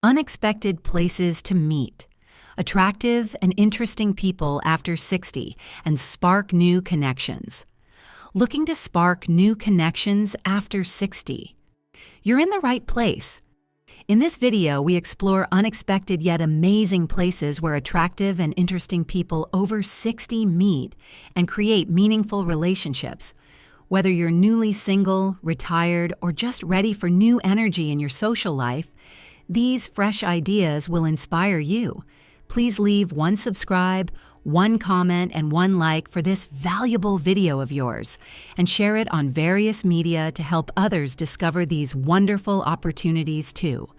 Unexpected places to meet. Attractive and interesting people after 60 and spark new connections. Looking to spark new connections after 60? You're in the right place. In this video, we explore unexpected yet amazing places where attractive and interesting people over 60 meet and create meaningful relationships. Whether you're newly single, retired, or just ready for new energy in your social life, these fresh ideas will inspire you. Please leave one subscribe, one comment, and one like for this valuable video of yours, and share it on various media to help others discover these wonderful opportunities too.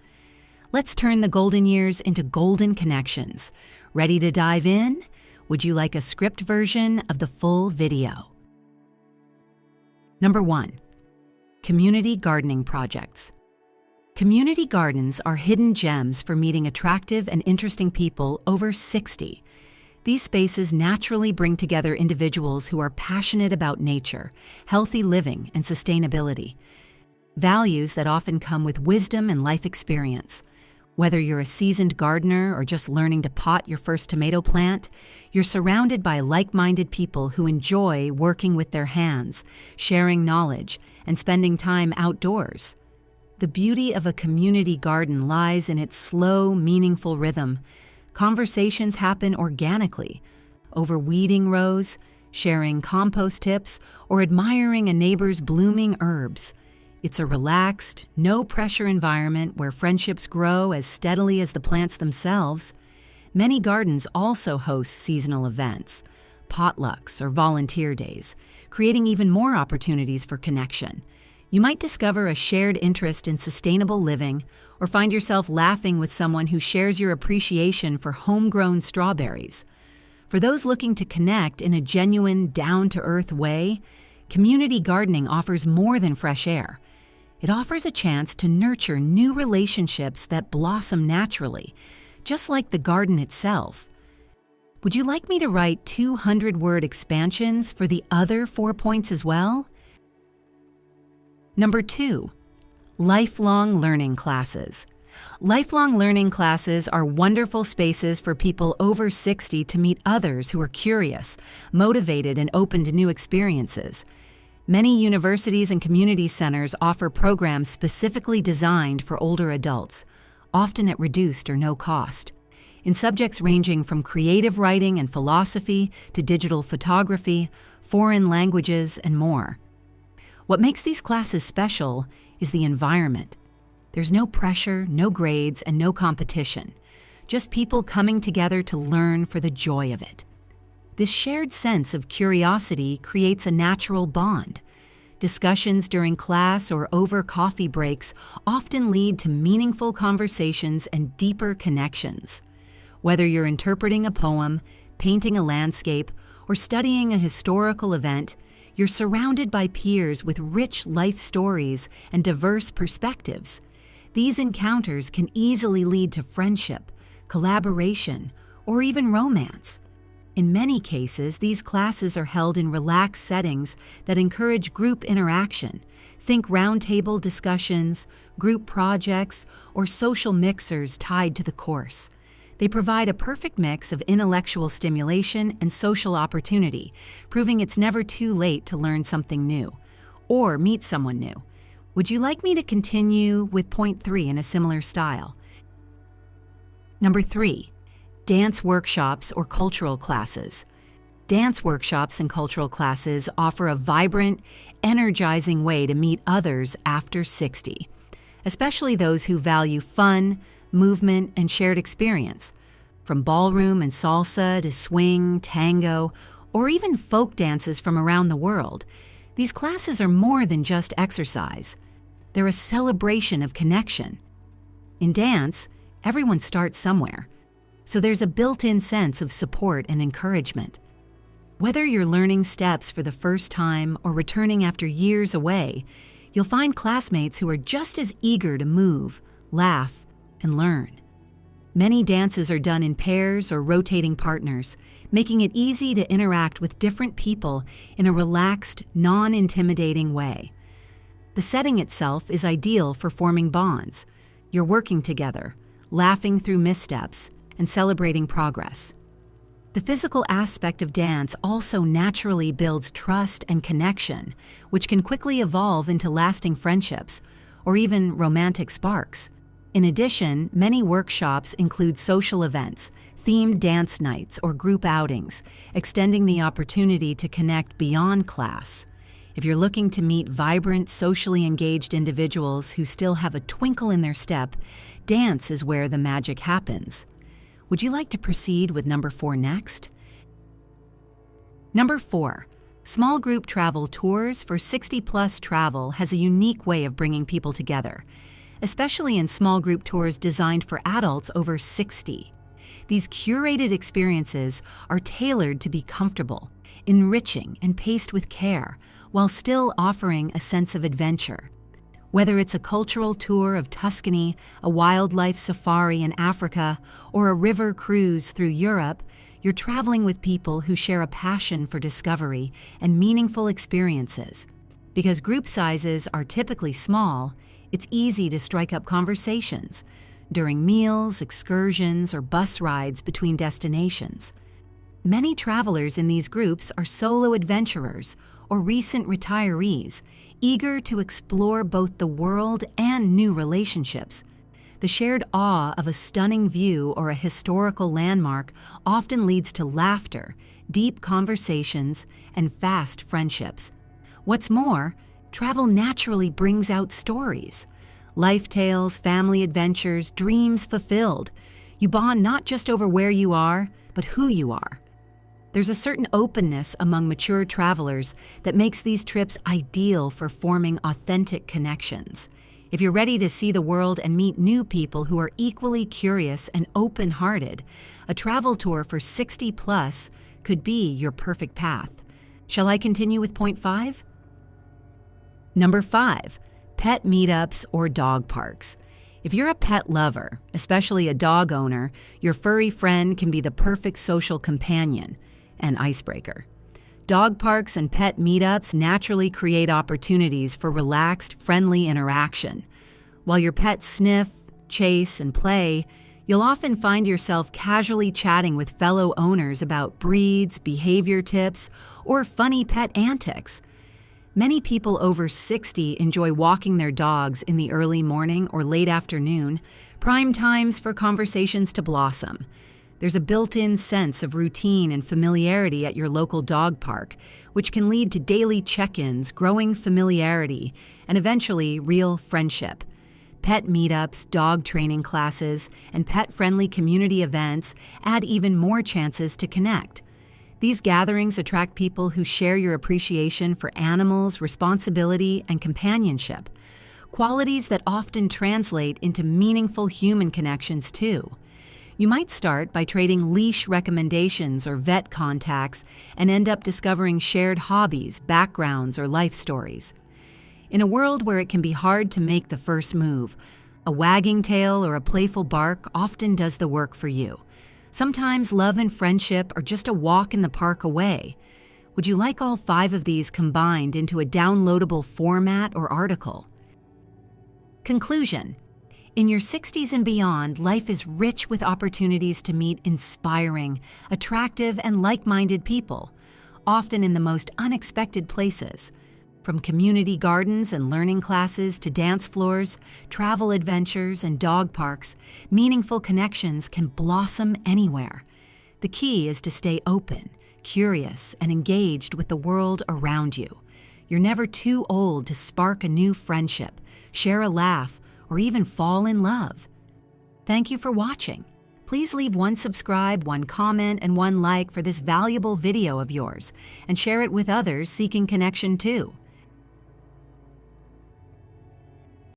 Let's turn the golden years into golden connections. Ready to dive in? Would you like a script version of the full video? Number 1. Community gardening projects. Community gardens are hidden gems for meeting attractive and interesting people over 60. These spaces naturally bring together individuals who are passionate about nature, healthy living, and sustainability. Values that often come with wisdom and life experience. Whether you're a seasoned gardener or just learning to pot your first tomato plant, you're surrounded by like-minded people who enjoy working with their hands, sharing knowledge, and spending time outdoors. The beauty of a community garden lies in its slow, meaningful rhythm. Conversations happen organically, over weeding rows, sharing compost tips, or admiring a neighbor's blooming herbs. It's a relaxed, no-pressure environment where friendships grow as steadily as the plants themselves. Many gardens also host seasonal events, potlucks, or volunteer days, creating even more opportunities for connection. You might discover a shared interest in sustainable living or find yourself laughing with someone who shares your appreciation for homegrown strawberries. For those looking to connect in a genuine, down-to-earth way, community gardening offers more than fresh air. It offers a chance to nurture new relationships that blossom naturally, just like the garden itself. Would you like me to write 200-word expansions for the other 4 points as well? Number 2. Lifelong learning classes. Lifelong learning classes are wonderful spaces for people over 60 to meet others who are curious, motivated, and open to new experiences. Many universities and community centers offer programs specifically designed for older adults, often at reduced or no cost, in subjects ranging from creative writing and philosophy to digital photography, foreign languages, and more. What makes these classes special is the environment. There's no pressure, no grades, and no competition, just people coming together to learn for the joy of it. This shared sense of curiosity creates a natural bond. Discussions during class or over coffee breaks often lead to meaningful conversations and deeper connections. Whether you're interpreting a poem, painting a landscape, or studying a historical event, you're surrounded by peers with rich life stories and diverse perspectives. These encounters can easily lead to friendship, collaboration, or even romance. In many cases, these classes are held in relaxed settings that encourage group interaction. Think roundtable discussions, group projects, or social mixers tied to the course. They provide a perfect mix of intellectual stimulation and social opportunity, proving it's never too late to learn something new or meet someone new. Would you like me to continue with point 3 in a similar style? Number 3. Dance workshops or cultural classes. Dance workshops and cultural classes offer a vibrant, energizing way to meet others after 60, especially those who value fun, movement, and shared experience. From ballroom and salsa to swing, tango, or even folk dances from around the world, these classes are more than just exercise. They're a celebration of connection. In dance, everyone starts somewhere, so there's a built-in sense of support and encouragement. Whether you're learning steps for the first time or returning after years away, you'll find classmates who are just as eager to move, laugh, and learn. Many dances are done in pairs or rotating partners, making it easy to interact with different people in a relaxed, non-intimidating way. The setting itself is ideal for forming bonds. You're working together, laughing through missteps, and celebrating progress. The physical aspect of dance also naturally builds trust and connection, which can quickly evolve into lasting friendships or even romantic sparks. In addition, many workshops include social events, themed dance nights, or group outings, extending the opportunity to connect beyond class. If you're looking to meet vibrant, socially engaged individuals who still have a twinkle in their step, dance is where the magic happens. Would you like to proceed with number 4 next? Number 4. Small group travel tours for 60-plus travel has a unique way of bringing people together, especially in small group tours designed for adults over 60. These curated experiences are tailored to be comfortable, enriching, and paced with care, while still offering a sense of adventure. Whether it's a cultural tour of Tuscany, a wildlife safari in Africa, or a river cruise through Europe, you're traveling with people who share a passion for discovery and meaningful experiences. Because group sizes are typically small, it's easy to strike up conversations during meals, excursions, or bus rides between destinations. Many travelers in these groups are solo adventurers or recent retirees, eager to explore both the world and new relationships. The shared awe of a stunning view or a historical landmark often leads to laughter, deep conversations, and fast friendships. What's more, travel naturally brings out stories. Life tales, family adventures, dreams fulfilled. You bond not just over where you are, but who you are. There's a certain openness among mature travelers that makes these trips ideal for forming authentic connections. If you're ready to see the world and meet new people who are equally curious and open-hearted, a travel tour for 60+ could be your perfect path. Shall I continue with point 5? Number 5, pet meetups or dog parks. If you're a pet lover, especially a dog owner, your furry friend can be the perfect social companion and icebreaker. Dog parks and pet meetups naturally create opportunities for relaxed, friendly interaction. While your pets sniff, chase, and play, you'll often find yourself casually chatting with fellow owners about breeds, behavior tips, or funny pet antics. Many people over 60 enjoy walking their dogs in the early morning or late afternoon, prime times for conversations to blossom. There's a built-in sense of routine and familiarity at your local dog park, which can lead to daily check-ins, growing familiarity, and eventually real friendship. Pet meetups, dog training classes, and pet-friendly community events add even more chances to connect. These gatherings attract people who share your appreciation for animals, responsibility, and companionship, qualities that often translate into meaningful human connections too. You might start by trading leash recommendations or vet contacts and end up discovering shared hobbies, backgrounds, or life stories. In a world where it can be hard to make the first move, a wagging tail or a playful bark often does the work for you. Sometimes love and friendship are just a walk in the park away. Would you like all 5 of these combined into a downloadable format or article? Conclusion. In your 60s and beyond, life is rich with opportunities to meet inspiring, attractive, and like-minded people, often in the most unexpected places. From community gardens and learning classes to dance floors, travel adventures, and dog parks, meaningful connections can blossom anywhere. The key is to stay open, curious, and engaged with the world around you. You're never too old to spark a new friendship, share a laugh, or even fall in love. Thank you for watching. Please leave 1 subscribe, 1 comment, and 1 like for this valuable video of yours, and share it with others seeking connection too.